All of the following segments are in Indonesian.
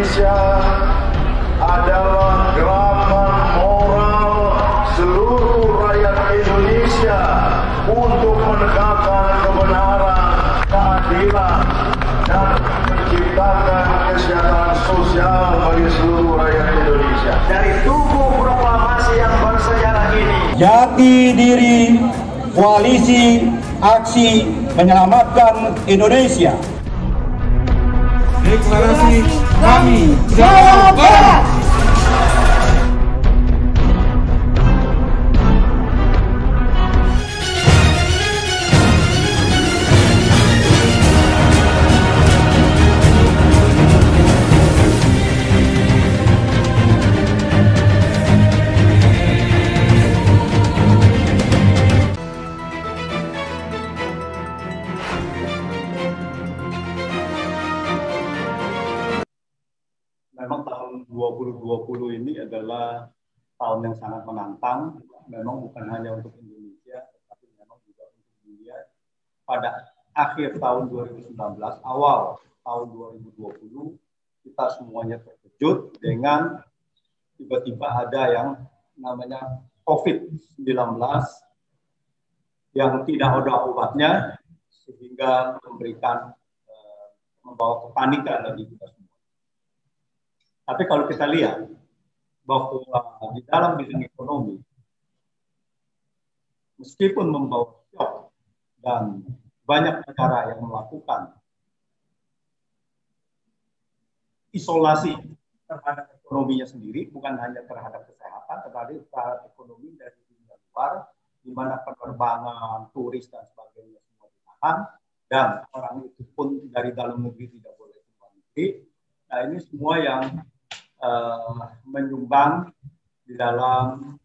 Indonesia adalah gerakan moral seluruh rakyat Indonesia untuk menegakkan kebenaran, keadilan, dan menciptakan kesejahteraan sosial bagi seluruh rakyat Indonesia. Dari tubuh proklamasi yang bersejarah ini, jati diri Koalisi Aksi Menyelamatkan Indonesia. Deklarasi kami Jawa Barat. Memang tahun 2020 ini adalah tahun yang sangat menantang, memang bukan hanya untuk Indonesia, tetapi memang juga untuk dunia. Pada akhir tahun 2019, awal tahun 2020, kita semuanya terkejut dengan tiba-tiba ada yang namanya COVID-19 yang tidak ada obatnya, sehingga membawa kepanikan bagi kita semua. Tapi kalau kita lihat bahwa di dalam bidang ekonomi, meskipun membawa shock dan banyak negara yang melakukan isolasi terhadap ekonominya sendiri, bukan hanya terhadap kesehatan, tetapi terhadap ekonomi dari dunia luar, di mana penerbangan, turis, dan sebagainya semua ditahan, dan orang itu pun dari dalam negeri tidak boleh keluar negeri. Nah, ini semua yang menyumbang di dalam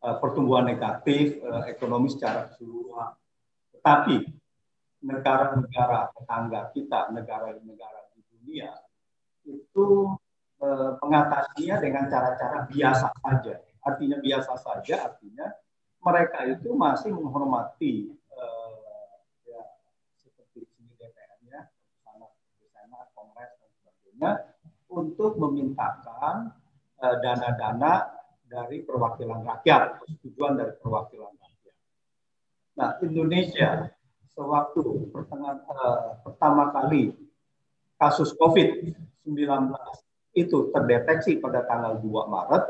pertumbuhan negatif ekonomi secara keseluruhan. Tetapi negara-negara tetangga kita, negara-negara di dunia itu mengatasinya dengan cara-cara biasa saja. Artinya biasa saja, artinya mereka itu masih menghormati seperti di DPR-nya, Senat, Kongres, dan sebagainya, untuk memintakan dana-dana dari perwakilan rakyat, persetujuan dari perwakilan rakyat. Nah, Indonesia sewaktu pertama kali kasus COVID-19 itu terdeteksi pada tanggal 2 Maret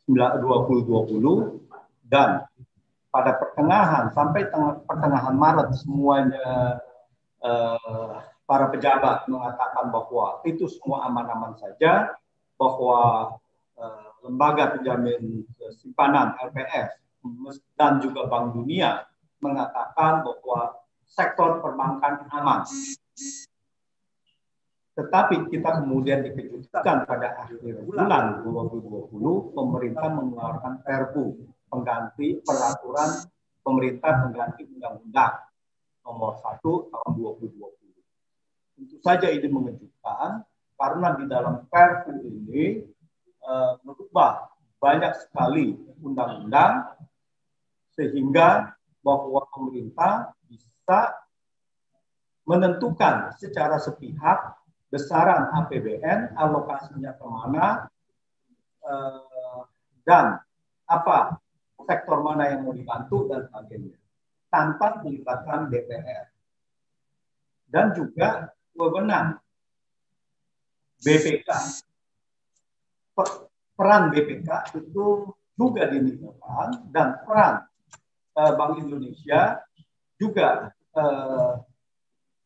2020, dan pada sampai pertengahan Maret semuanya para pejabat mengatakan bahwa itu semua aman-aman saja, bahwa lembaga penjamin simpanan LPS dan juga Bank Dunia mengatakan bahwa sektor perbankan aman. Tetapi kita kemudian dikejutkan pada akhir bulan 2020, pemerintah mengeluarkan Perpu pengganti peraturan pemerintah pengganti Undang-Undang nomor 1 tahun 2020. Tentu saja ini mengejutkan karena di dalam Perpu ini merubah banyak sekali undang-undang sehingga bahwa pemerintah bisa menentukan secara sepihak besaran APBN, alokasinya kemana, dan apa sektor mana yang mau dibantu dan sebagainya, tanpa melibatkan DPR. Dan juga wewenang BPK, peran BPK itu juga dimintakan, dan peran Bank Indonesia juga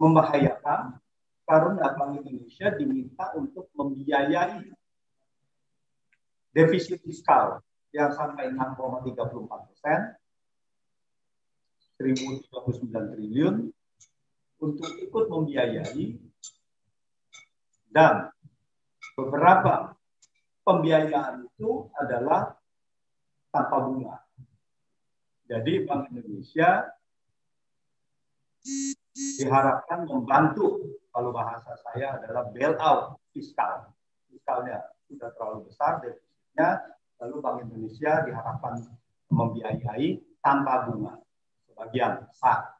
membahayakan karena Bank Indonesia diminta untuk membiayai defisit fiskal yang sampai 6,34%, 1.039 triliun, untuk ikut membiayai, dan beberapa pembiayaan itu adalah tanpa bunga. Jadi Bank Indonesia diharapkan membantu, kalau bahasa saya adalah bailout fiskal. Fiskalnya sudah terlalu besar defisitnya, lalu Bank Indonesia diharapkan membiayai tanpa bunga sebagian besar.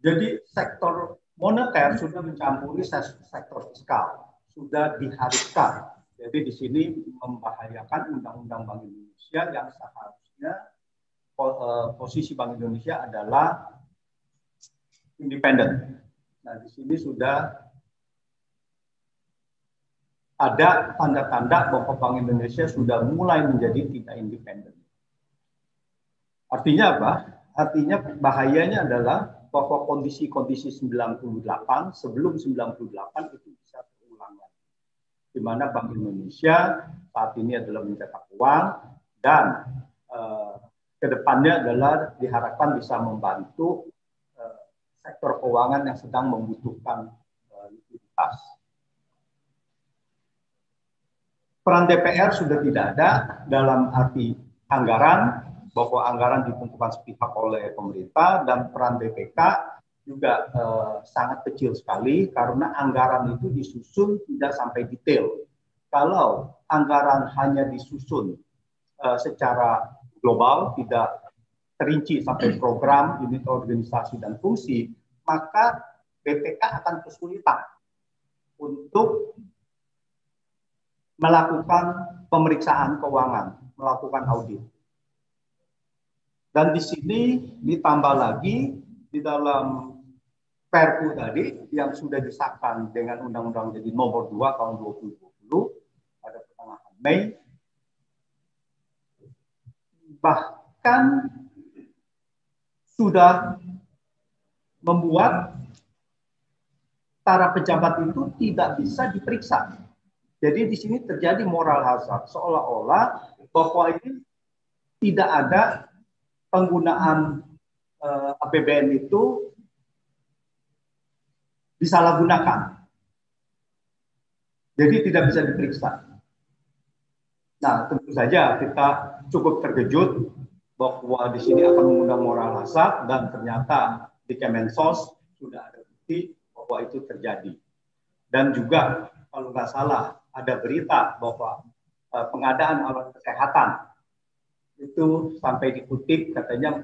Jadi sektor moneter sudah mencampuri sektor fiskal, sudah diharuskan. Jadi di sini membahayakan Undang-Undang Bank Indonesia yang seharusnya posisi Bank Indonesia adalah independen. Nah, di sini sudah ada tanda-tanda bahwa Bank Indonesia sudah mulai menjadi tidak independen. Artinya apa? Artinya bahayanya adalah bahwa kondisi-kondisi 98 sebelum 98 itu bisa terulang lagi. Di mana Bank Indonesia saat ini adalah mencetak uang dan kedepannya adalah diharapkan bisa membantu sektor keuangan yang sedang membutuhkan likuiditas. Peran DPR sudah tidak ada dalam arti anggaran, bahwa anggaran ditentukan sepihak oleh pemerintah, dan peran BPK juga sangat kecil sekali karena anggaran itu disusun tidak sampai detail. Kalau anggaran hanya disusun secara global, tidak terinci sampai program, unit organisasi, dan fungsi, maka BPK akan kesulitan untuk melakukan pemeriksaan keuangan, melakukan audit. Dan di sini ditambah lagi di dalam Perpu tadi yang sudah disahkan dengan Undang-Undang jadi nomor 2 tahun 2020 pada pertengahan Mei, bahkan sudah membuat para pejabat itu tidak bisa diperiksa. Jadi di sini terjadi moral hazard, seolah-olah bahwa ini tidak ada penggunaan APBN itu disalahgunakan. Jadi tidak bisa diperiksa. Nah, tentu saja kita cukup terkejut bahwa di sini akan mengundang moral hazard dan ternyata di Kemensos sudah ada bukti bahwa itu terjadi. Dan juga kalau nggak salah ada berita bahwa pengadaan alat kesehatan itu sampai dikutip katanya 40%.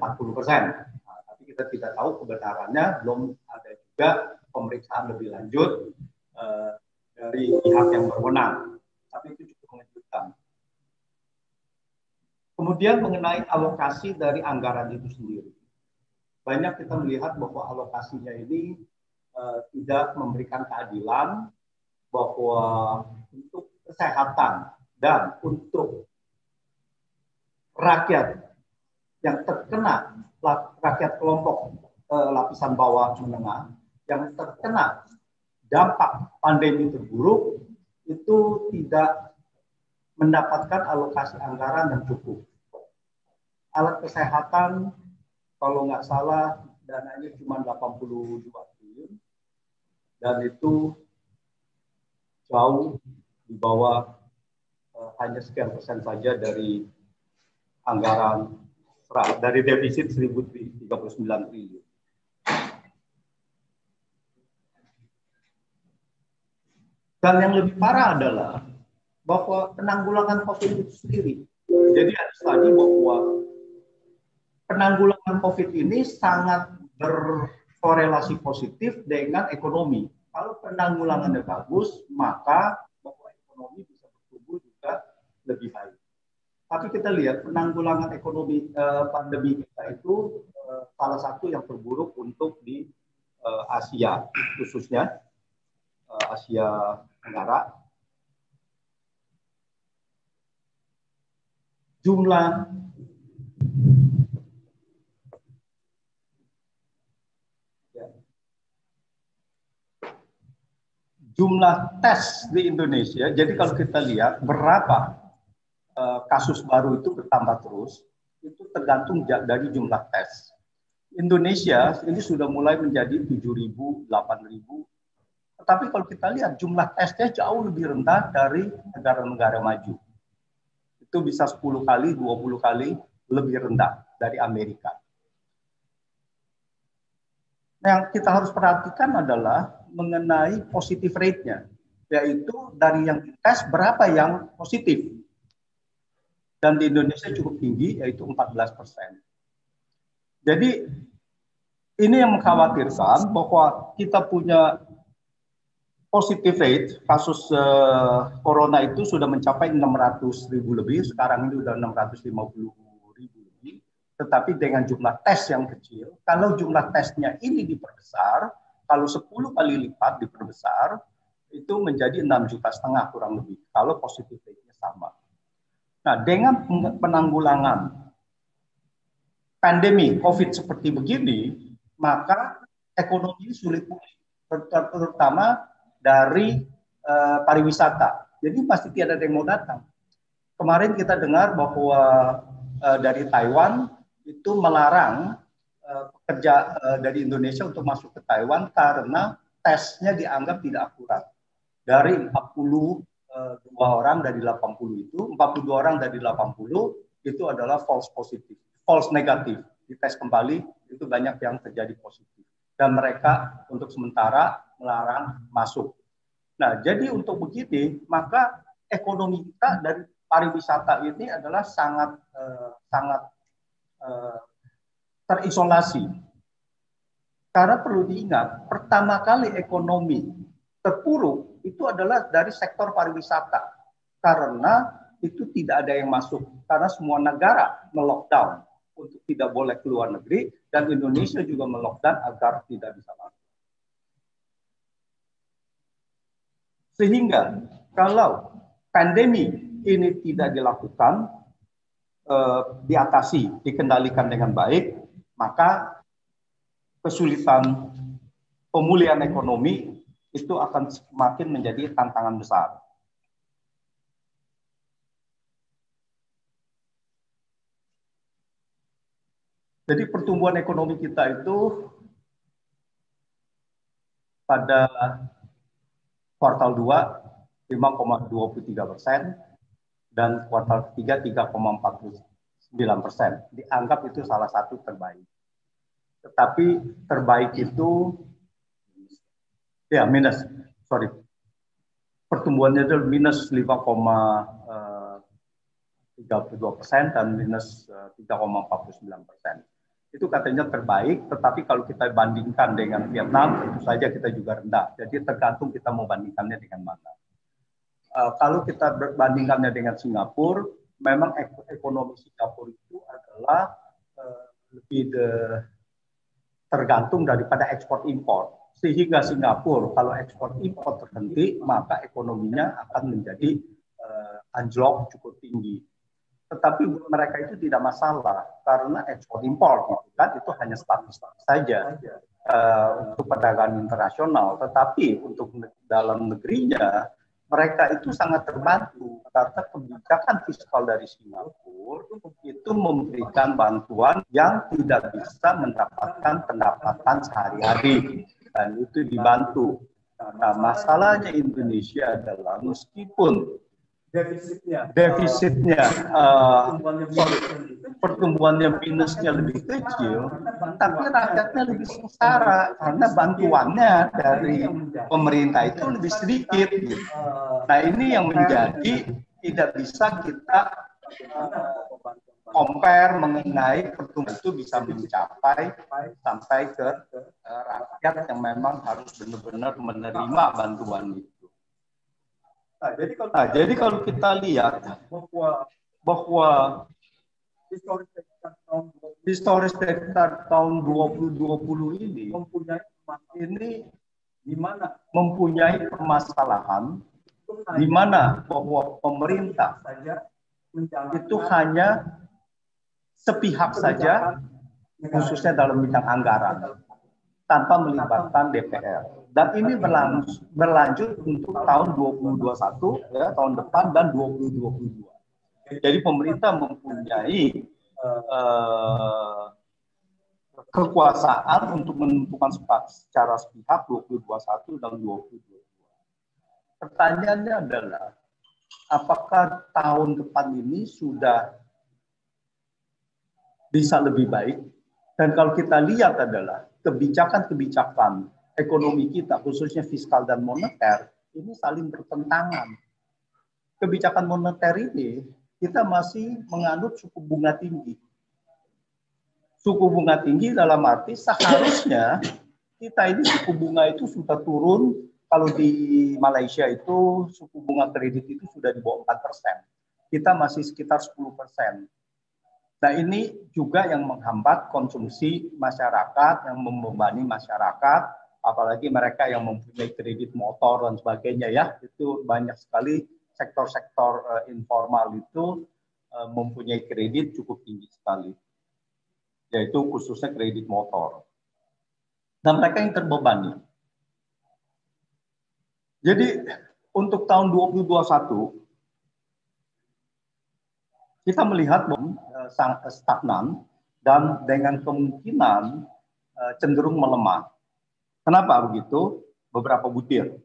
Nah, tapi kita tidak tahu kebenarannya, belum ada juga pemeriksaan lebih lanjut dari pihak yang berwenang. Tapi itu cukup mengejutkan. Kemudian mengenai alokasi dari anggaran itu sendiri. Banyak kita melihat bahwa alokasinya ini tidak memberikan keadilan, bahwa untuk kesehatan dan untuk rakyat yang terkena, rakyat kelompok lapisan bawah menengah yang terkena dampak pandemi terburuk itu tidak mendapatkan alokasi anggaran yang cukup. Alat kesehatan kalau nggak salah dananya cuma 82 triliun dan itu jauh di bawah hanya sekian persen saja dari anggaran dari defisit 1.039 triliun. Dan yang lebih parah adalah bahwa penanggulangan COVID itu sendiri. Jadi ada studi bahwa penanggulangan COVID ini sangat berkorelasi positif dengan ekonomi. Kalau penanggulangannya bagus, maka bahwa ekonomi bisa bertumbuh juga lebih baik. Tapi kita lihat penanggulangan ekonomi pandemi kita itu salah satu yang terburuk untuk di Asia, khususnya Asia Tenggara. Jumlah tes di Indonesia, jadi kalau kita lihat berapa kasus baru itu bertambah terus, itu tergantung dari jumlah tes. Indonesia ini sudah mulai menjadi 7.000, 8.000. Tetapi kalau kita lihat jumlah tesnya jauh lebih rendah dari negara-negara maju. Itu bisa 10 kali, 20 kali lebih rendah dari Amerika. Yang kita harus perhatikan adalah mengenai positif rate-nya, yaitu dari yang dites berapa yang positif. Dan di Indonesia cukup tinggi, yaitu 14%. Jadi ini yang mengkhawatirkan bahwa kita punya positive rate kasus corona itu sudah mencapai 600.000 lebih, sekarang ini sudah 650.000 lebih. Tetapi dengan jumlah tes yang kecil, kalau jumlah tesnya ini diperbesar, kalau 10 kali lipat diperbesar, itu menjadi 6,5 juta kurang lebih, kalau positive rate-nya sama. Nah, dengan penanggulangan pandemi COVID seperti begini, maka ekonomi sulit pulih, terutama dari pariwisata. Jadi pasti tidak ada yang mau datang. Kemarin kita dengar bahwa dari Taiwan itu melarang pekerja dari Indonesia untuk masuk ke Taiwan karena tesnya dianggap tidak akurat. Dari 42 orang dari 80 itu, 42 orang dari 80 itu adalah false positif, false negatif. Dites kembali itu banyak yang terjadi positif. Dan mereka untuk sementara melarang masuk. Nah, jadi untuk begini, maka ekonomi kita dari pariwisata ini adalah sangat terisolasi. Karena perlu diingat, pertama kali ekonomi terpuruk itu adalah dari sektor pariwisata. Karena itu tidak ada yang masuk. Karena semua negara melockdown untuk tidak boleh keluar negeri, dan Indonesia juga melockdown agar tidak bisa masuk. Sehingga kalau pandemi ini tidak dilakukan, diatasi, dikendalikan dengan baik, maka kesulitan pemulihan ekonomi itu akan semakin menjadi tantangan besar. Jadi pertumbuhan ekonomi kita itu pada kuartal 2 5,23% dan kuartal ketiga 3,49%. Dianggap itu salah satu terbaik. Tetapi terbaik itu ya pertumbuhannya itu minus 5,32% dan minus 3,49%. Itu katanya terbaik, tetapi kalau kita bandingkan dengan Vietnam, tentu saja kita juga rendah. Jadi tergantung kita mau bandingkannya dengan mana. Kalau kita bandingkannya dengan Singapura, memang ekonomi Singapura itu adalah lebih tergantung daripada ekspor impor. Sehingga Singapura kalau ekspor impor terhenti, maka ekonominya akan menjadi anjlok cukup tinggi. Tetapi mereka itu tidak masalah karena ekspor impor gitu kan, itu hanya statistik saja untuk perdagangan internasional. Tetapi untuk dalam negerinya mereka itu sangat terbantu karena kebijakan fiskal dari Singapura itu memberikan bantuan yang tidak bisa mendapatkan pendapatan sehari-hari, dan itu dibantu. Nah, masalahnya Indonesia adalah meskipun defisitnya pertumbuhannya minusnya lebih kecil, tapi rakyatnya lebih sengsara karena bantuannya dari pemerintah itu lebih sedikit. Nah, ini yang menjadi tidak bisa kita compare mengenai pertumbuhan itu bisa mencapai sampai ke rakyat yang memang harus benar-benar menerima bantuan itu. Jadi kalau kita lihat bahwa historis dari tahun 2020 ini mempunyai permasalahan di mana bahwa pemerintah itu hanya sepihak saja, khususnya dalam bidang anggaran, tanpa melibatkan DPR. Dan ini berlanjut untuk tahun 2021, ya, tahun depan, dan 2022. Jadi pemerintah mempunyai kekuasaan untuk menentukan secara sepihak 2021 dan 2022. Pertanyaannya adalah, apakah tahun depan ini sudah bisa lebih baik? Dan kalau kita lihat adalah kebijakan-kebijakan ekonomi kita, khususnya fiskal dan moneter, ini saling bertentangan. Kebijakan moneter ini, kita masih menganut suku bunga tinggi. Suku bunga tinggi dalam arti seharusnya kita ini suku bunga itu sudah turun. Kalau di Malaysia itu suku bunga kredit itu sudah di bawah 4%. Kita masih sekitar 10%. Nah ini juga yang menghambat konsumsi masyarakat, yang membebani masyarakat, apalagi mereka yang mempunyai kredit motor dan sebagainya ya. Itu banyak sekali sektor-sektor informal itu mempunyai kredit cukup tinggi sekali. Yaitu khususnya kredit motor. Dan mereka yang terbebani. Jadi untuk tahun 2021 kita melihat sangat stagnan dan dengan kemungkinan cenderung melemah. Kenapa begitu? Beberapa butir.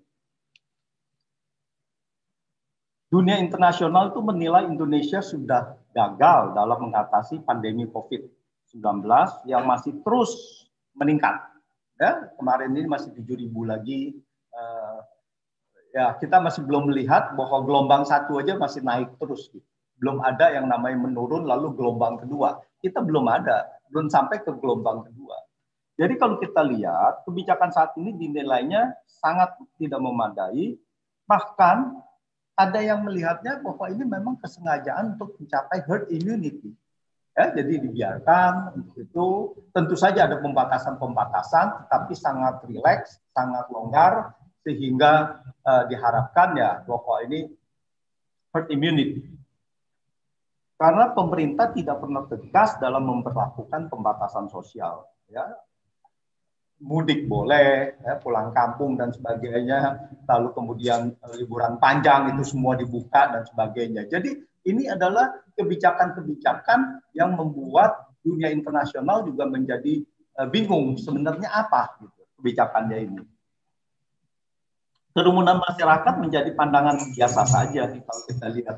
Dunia internasional itu menilai Indonesia sudah gagal dalam mengatasi pandemi COVID-19 yang masih terus meningkat. Ya, kemarin ini masih 7.000 lagi. Ya, kita masih belum melihat bahwa gelombang 1 aja masih naik terus. Gitu. Belum ada yang namanya menurun lalu gelombang kedua. Kita belum ada, belum sampai ke gelombang kedua. Jadi kalau kita lihat, kebijakan saat ini dinilainya sangat tidak memadai. Bahkan ada yang melihatnya bahwa ini memang kesengajaan untuk mencapai herd immunity. Ya, jadi dibiarkan untuk itu. Tentu saja ada pembatasan-pembatasan, tapi sangat rileks, sangat longgar, sehingga diharapkan ya bahwa ini herd immunity. Karena pemerintah tidak pernah tegas dalam memperlakukan pembatasan sosial. Ya. Mudik boleh, ya, pulang kampung dan sebagainya, lalu kemudian liburan panjang itu semua dibuka dan sebagainya. Jadi ini adalah kebijakan-kebijakan yang membuat dunia internasional juga menjadi bingung sebenarnya apa gitu, kebijakannya ini. Kerumunan masyarakat menjadi pandangan biasa saja kalau kita lihat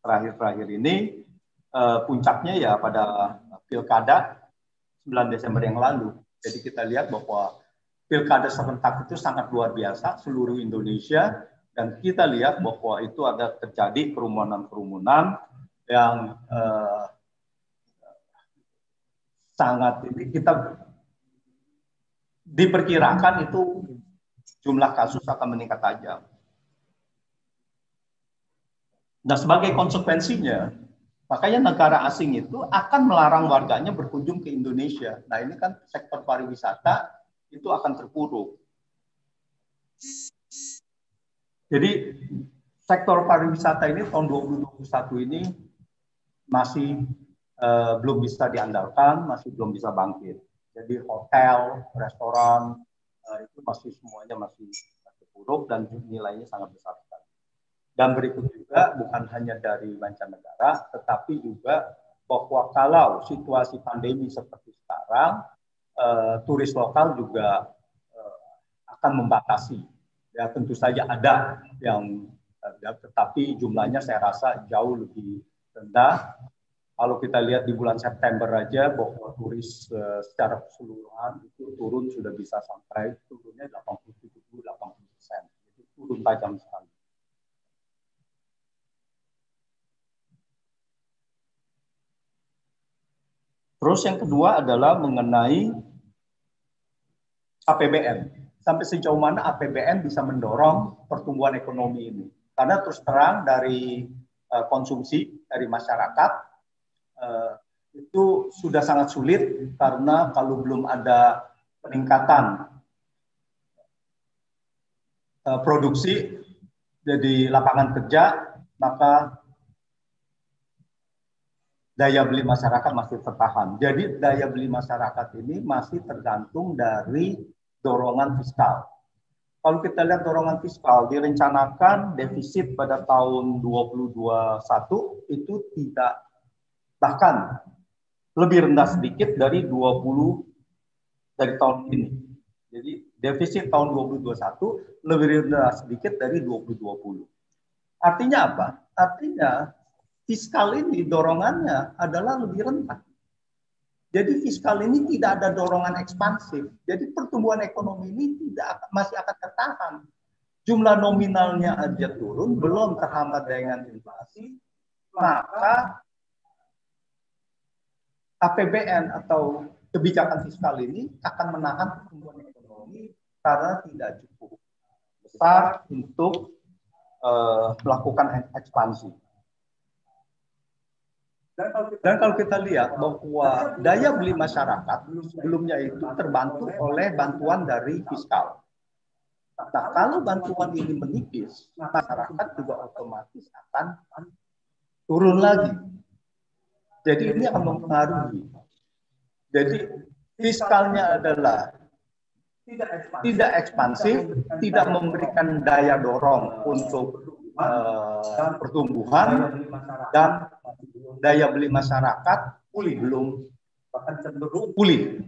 terakhir-terakhir ini. Puncaknya ya pada pilkada 9 Desember yang lalu. Jadi kita lihat bahwa pilkada serentak itu sangat luar biasa seluruh Indonesia, dan kita lihat bahwa itu ada terjadi kerumunan-kerumunan yang sangat ini kita diperkirakan itu jumlah kasus akan meningkat tajam. Nah, sebagai konsekuensinya, makanya negara asing itu akan melarang warganya berkunjung ke Indonesia. Nah ini kan sektor pariwisata itu akan terpuruk. Jadi sektor pariwisata ini tahun 2021 ini masih belum bisa diandalkan, masih belum bisa bangkit. Jadi hotel, restoran itu masih semuanya masih terpuruk dan nilainya sangat besar. Dan berikut juga bukan hanya dari mancanegara, tetapi juga bahwa kalau situasi pandemi seperti sekarang, turis lokal juga akan membatasi. Ya tentu saja ada yang, tetapi jumlahnya saya rasa jauh lebih rendah. Kalau kita lihat di bulan September aja bahwa turis secara keseluruhan itu turun sudah bisa sampai turunnya 80-80%. Itu turun tajam sekali. Terus yang kedua adalah mengenai APBN. Sampai sejauh mana APBN bisa mendorong pertumbuhan ekonomi ini. Karena terus terang dari konsumsi dari masyarakat itu sudah sangat sulit, karena kalau belum ada peningkatan produksi jadi lapangan kerja, maka daya beli masyarakat masih tertahan. Jadi daya beli masyarakat ini masih tergantung dari dorongan fiskal. Kalau kita lihat dorongan fiskal, direncanakan defisit pada tahun 2021 itu tidak, bahkan lebih rendah sedikit dari 20 dari tahun ini. Jadi defisit tahun 2021 lebih rendah sedikit dari 2020. Artinya apa? Artinya fiskal ini dorongannya adalah lebih rendah. Jadi fiskal ini tidak ada dorongan ekspansif. Jadi pertumbuhan ekonomi ini masih akan tertahan. Jumlah nominalnya aja turun, belum terhambat dengan inflasi, maka APBN atau kebijakan fiskal ini akan menahan pertumbuhan ekonomi karena tidak cukup besar untuk melakukan ekspansi. Dan kalau kita lihat bahwa daya beli masyarakat sebelumnya itu terbantu oleh bantuan dari fiskal. Nah, kalau bantuan ini menipis, masyarakat juga otomatis akan turun lagi. Jadi ini akan mempengaruhi. Jadi fiskalnya adalah tidak ekspansif, tidak memberikan daya dorong untuk pertumbuhan, dan daya beli masyarakat belum cenderung pulih,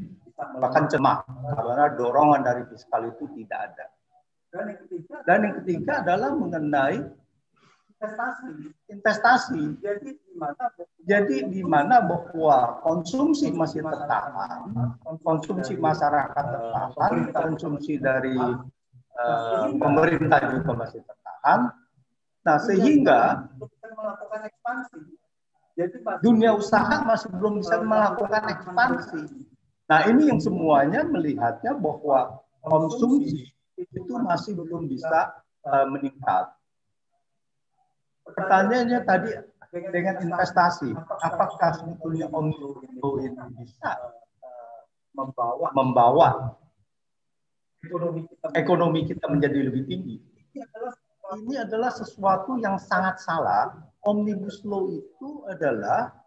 bahkan cemah karena dorongan dari fiskal itu tidak ada. Dan yang ketiga adalah mengenai investasi. Jadi di mana bahwa konsumsi masih tertahan, konsumsi masyarakat tertahan, konsumsi dari pemerintah juga masih tertahan. Nah, sehingga melakukan ekspansi. Jadi dunia usaha masih belum bisa melakukan ekspansi. Nah, ini yang semuanya melihatnya bahwa konsumsi itu masih belum bisa meningkat. Pertanyaannya tadi dengan investasi, apakah sebetulnya Omnibus Law ini bisa membawa ekonomi kita menjadi lebih tinggi? Ini adalah sesuatu yang sangat salah. Omnibus Law itu adalah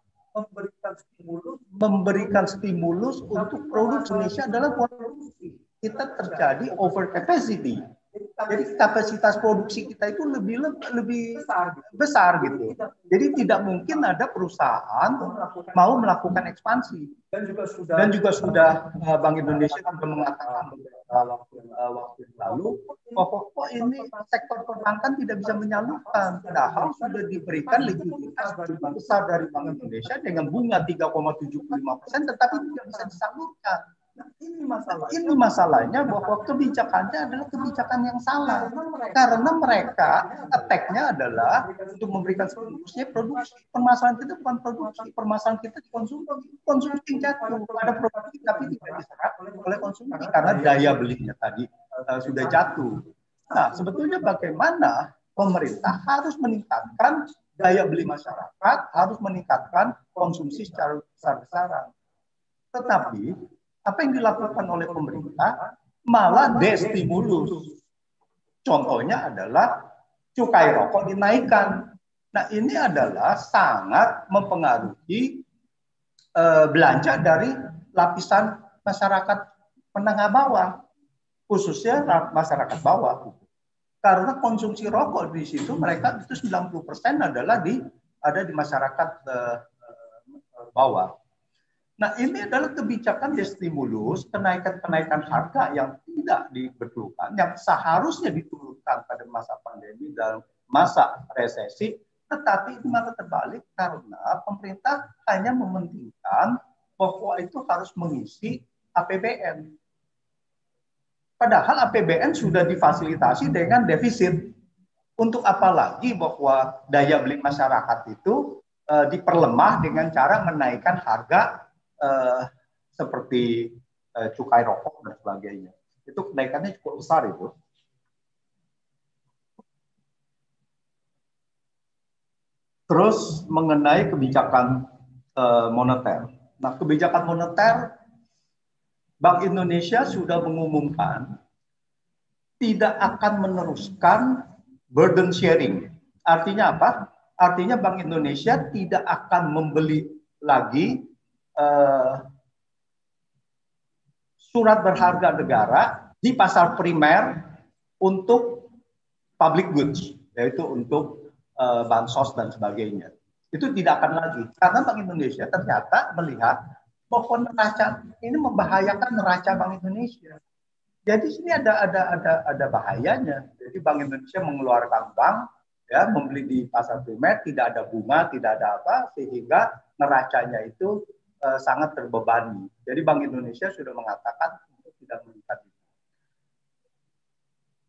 memberikan stimulus untuk produk Indonesia adalah produksi. Kita terjadi over capacity. Jadi kapasitas produksi kita itu lebih besar gitu. Jadi tidak mungkin ada perusahaan mau melakukan ekspansi. Dan juga sudah Bank Indonesia sudah mengatakan waktu lalu bahwa ini sektor perbankan tidak bisa menyalurkan. Padahal sudah diberikan likuiditas cukup besar dari Bank Indonesia dengan bunga 3,75%, tetapi tidak bisa disalurkan. Ini masalahnya bahwa kebijakannya adalah kebijakan yang salah. Karena mereka attack-nya adalah untuk memberikan stimulusnya produksi. Permasalahan kita bukan produksi, permasalahan kita konsumsi. Konsumsi jatuh pada produksi tapi tidak diserap oleh konsumsi karena daya belinya tadi sudah jatuh. Nah, sebetulnya bagaimana pemerintah harus meningkatkan daya beli masyarakat, harus meningkatkan konsumsi secara besar-besaran. Tetapi apa yang dilakukan oleh pemerintah malah destimulus. Contohnya adalah cukai rokok dinaikkan. Nah, ini adalah sangat mempengaruhi belanja dari lapisan masyarakat menengah bawah, khususnya masyarakat bawah. Karena konsumsi rokok di situ mereka itu 90% adalah ada di masyarakat bawah. Nah, ini adalah kebijakan destimulus, kenaikan harga yang tidak diperlukan, yang seharusnya diturunkan pada masa pandemi dan masa resesi, tetapi itu malah terbalik karena pemerintah hanya mementingkan bahwa itu harus mengisi APBN. Padahal APBN sudah difasilitasi dengan defisit. Untuk apa lagi bahwa daya beli masyarakat itu diperlemah dengan cara menaikkan harga seperti cukai rokok dan sebagainya. Itu kenaikannya cukup besar itu. Terus mengenai kebijakan moneter. Nah, kebijakan moneter Bank Indonesia sudah mengumumkan tidak akan meneruskan burden sharing. Artinya apa? Artinya Bank Indonesia tidak akan membeli lagi surat berharga negara di pasar primer untuk public goods, yaitu untuk bansos dan sebagainya. Itu tidak akan lagi karena Bank Indonesia ternyata melihat bahwa neraca ini membahayakan neraca Bank Indonesia. Jadi sini ada bahayanya. Jadi Bank Indonesia mengeluarkan bank, ya, membeli di pasar primer, tidak ada bunga, tidak ada apa, sehingga neracanya itu sangat terbebani. Jadi Bank Indonesia sudah mengatakan untuk tidak meningkat.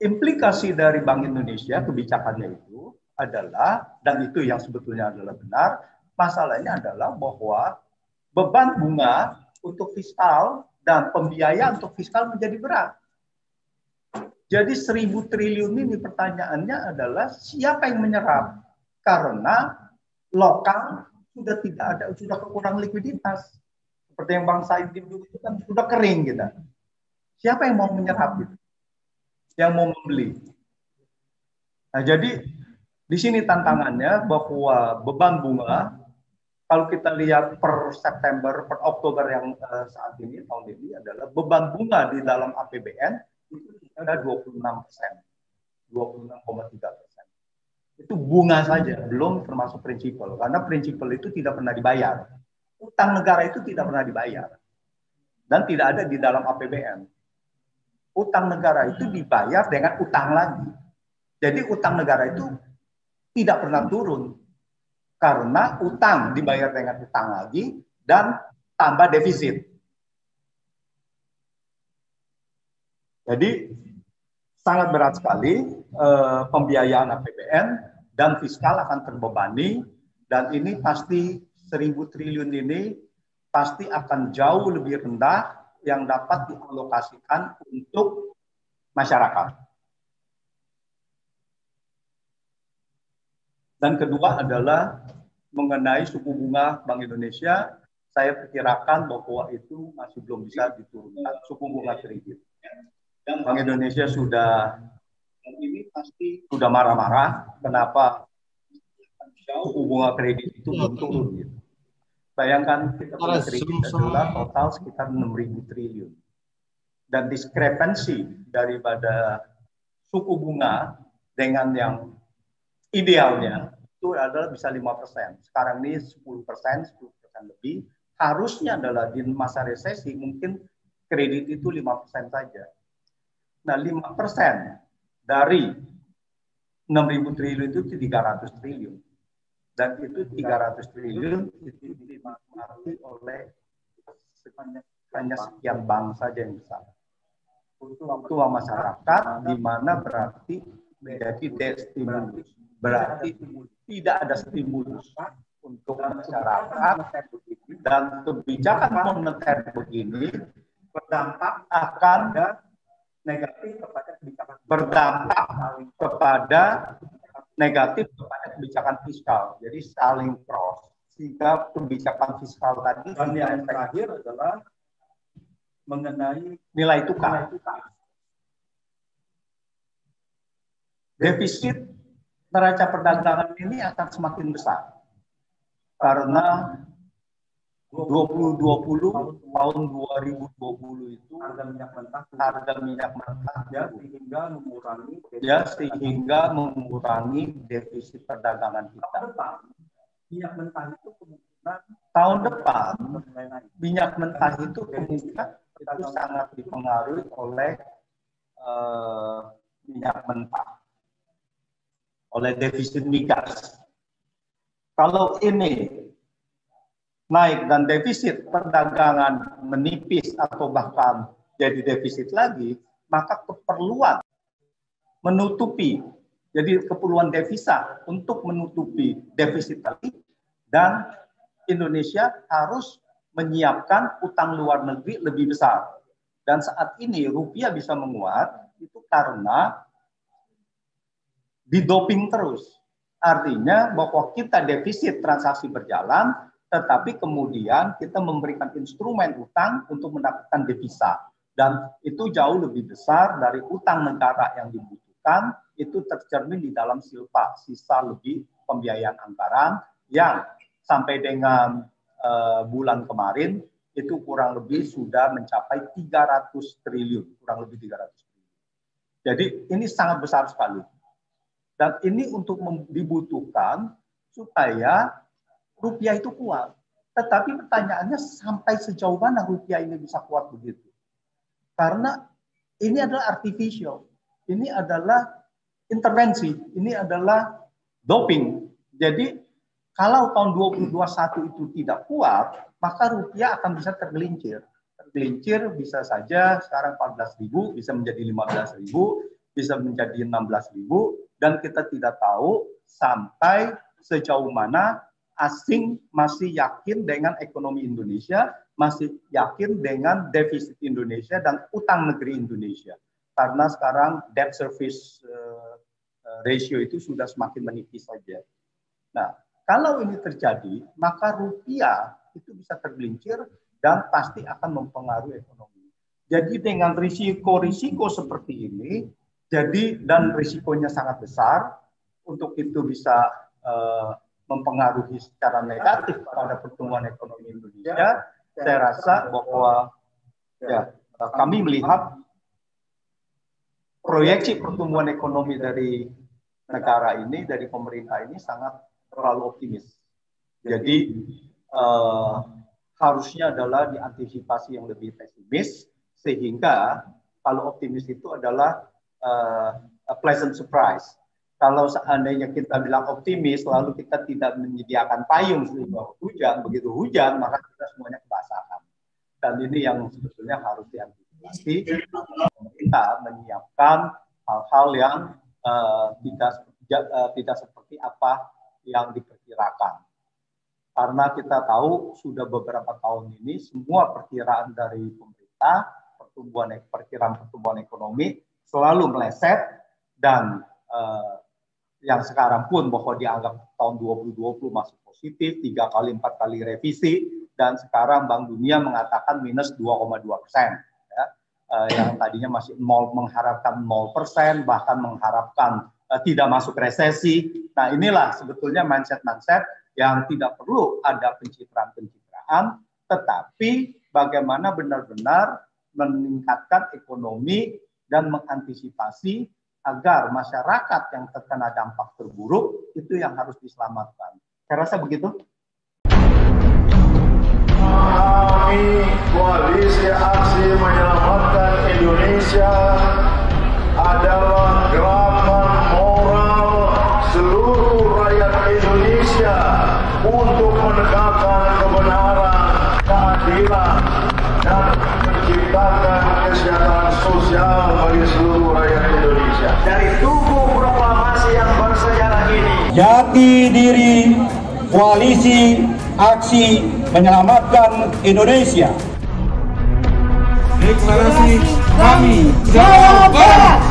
Implikasi dari Bank Indonesia kebijakannya itu adalah, dan itu yang sebetulnya adalah benar, masalahnya adalah bahwa beban bunga untuk fiskal dan pembiayaan untuk fiskal menjadi berat. Jadi 1.000 triliun ini pertanyaannya adalah siapa yang menyerap? Karena lokal sudah tidak ada, sudah kekurangan likuiditas. Seperti yang Bang Said dulu itu kan sudah kering gitu. Siapa yang mau menyerap itu? Yang mau membeli? Nah, jadi di sini tantangannya bahwa beban bunga, kalau kita lihat per September, per Oktober yang saat ini, tahun ini adalah beban bunga di dalam APBN itu ada 26%, 26,3%. Itu bunga saja, belum termasuk prinsipal. Karena prinsipal itu tidak pernah dibayar. Utang negara itu tidak pernah dibayar. Dan tidak ada di dalam APBN. Utang negara itu dibayar dengan utang lagi. Jadi utang negara itu tidak pernah turun. Karena utang dibayar dengan utang lagi dan tambah defisit. Jadi sangat berat sekali pembiayaan APBN dan fiskal akan terbebani, dan ini pasti 1.000 triliun ini pasti akan jauh lebih rendah yang dapat dialokasikan untuk masyarakat. Dan kedua adalah mengenai suku bunga Bank Indonesia, saya perkirakan bahwa itu masih belum bisa diturunkan suku bunga kredit. Dan Bank Indonesia sudah marah-marah kenapa suku bunga kredit itu belum turun. Gitu. Bayangkan kita punya kredit adalah total sekitar 6.000 triliun. Dan diskrepensi daripada suku bunga dengan yang idealnya itu adalah bisa 5%. Sekarang ini 10%, 10% lebih. Harusnya adalah di masa resesi mungkin kredit itu 5% saja. Nah, 5% dari 6.000 triliun itu 300 triliun. Dan itu 300 triliun itu dinikmati oleh hanya sekian bank saja yang besar. Untuk masyarakat, di mana berarti menjadi destimulus. Berarti tidak ada stimulus untuk masyarakat, dan kebijakan moneter begini berdampak akan negatif kepada kebijakan, berdampak kepada negatif kepada kebijakan fiskal. Jadi saling cross. Sehingga kebijakan fiskal tadi, dan yang terakhir adalah mengenai nilai tukar. Defisit neraca perdagangan ini akan semakin besar. Karena 2020 tahun 2020 itu harga minyak mentah sehingga mengurangi defisit perdagangan kita. Minyak mentah itu kemungkinan tahun depan minyak mentah itu kemungkinan itu sangat dipengaruhi oleh minyak mentah, oleh defisit migas. Kalau ini naik dan defisit perdagangan menipis atau bahkan jadi defisit lagi, maka keperluan menutupi, jadi keperluan devisa untuk menutupi defisit tadi, dan Indonesia harus menyiapkan utang luar negeri lebih besar. Dan saat ini rupiah bisa menguat itu karena didoping terus. Artinya bahwa kita defisit transaksi berjalan, tetapi kemudian kita memberikan instrumen utang untuk mendapatkan devisa. Dan itu jauh lebih besar dari utang negara yang dibutuhkan, itu tercermin di dalam silpa, sisa lebih pembiayaan anggaran yang sampai dengan bulan kemarin itu kurang lebih sudah mencapai 300 triliun, kurang lebih 300 triliun. Jadi ini sangat besar sekali. Dan ini untuk dibutuhkan supaya rupiah itu kuat. Tetapi pertanyaannya sampai sejauh mana rupiah ini bisa kuat begitu? Karena ini adalah artificial. Ini adalah intervensi. Ini adalah doping. Jadi kalau tahun 2021 itu tidak kuat, maka rupiah akan bisa tergelincir. Tergelincir bisa saja sekarang 14.000, bisa menjadi 15.000, bisa menjadi 16.000, dan kita tidak tahu sampai sejauh mana asing masih yakin dengan ekonomi Indonesia, masih yakin dengan defisit Indonesia dan utang negeri Indonesia. Karena sekarang debt service ratio itu sudah semakin menipis saja. Nah, kalau ini terjadi, maka rupiah itu bisa tergelincir dan pasti akan mempengaruhi ekonomi. Jadi dengan risiko-risiko seperti ini, dan risikonya sangat besar, untuk itu bisa mempengaruhi secara negatif pada pertumbuhan ekonomi Indonesia. Saya rasa bahwa kami melihat proyeksi pertumbuhan ekonomi dari negara ini, dari pemerintah ini sangat terlalu optimis. Jadi harusnya adalah diantisipasi yang lebih pesimis, sehingga kalau optimis itu adalah a pleasant surprise. Kalau seandainya kita bilang optimis, lalu kita tidak menyediakan payung sehingga hujan, begitu hujan, maka kita semuanya kebasahan. Dan ini yang sebetulnya harus diantisipasi. Kita menyiapkan hal-hal yang tidak seperti apa yang diperkirakan. Karena kita tahu sudah beberapa tahun ini semua perkiraan dari pemerintah, perkiraan pertumbuhan ekonomi selalu meleset, dan yang sekarang pun bahwa dianggap tahun 2020 masih positif, 3 kali 4 kali revisi, dan sekarang Bank Dunia mengatakan minus 2,2%. Ya. Yang tadinya masih mengharapkan 0%, bahkan mengharapkan tidak masuk resesi. Nah, inilah sebetulnya mindset-mindset yang tidak perlu ada pencitraan-pencitraan, tetapi bagaimana benar-benar meningkatkan ekonomi dan mengantisipasi agar masyarakat yang terkena dampak terburuk itu yang harus diselamatkan. Saya rasa begitu. Kami Koalisi Aksi Menyelamatkan Indonesia adalah gerakan moral seluruh rakyat Indonesia untuk menegakkan kebenaran, keadilan, dan menciptakan kesejahteraan sosial bagi seluruh rakyat Indonesia. Dari tubuh proklamasi yang bersejarah ini, jati diri Koalisi Aksi Menyelamatkan Indonesia. Deklarasi kami Jawa Barat.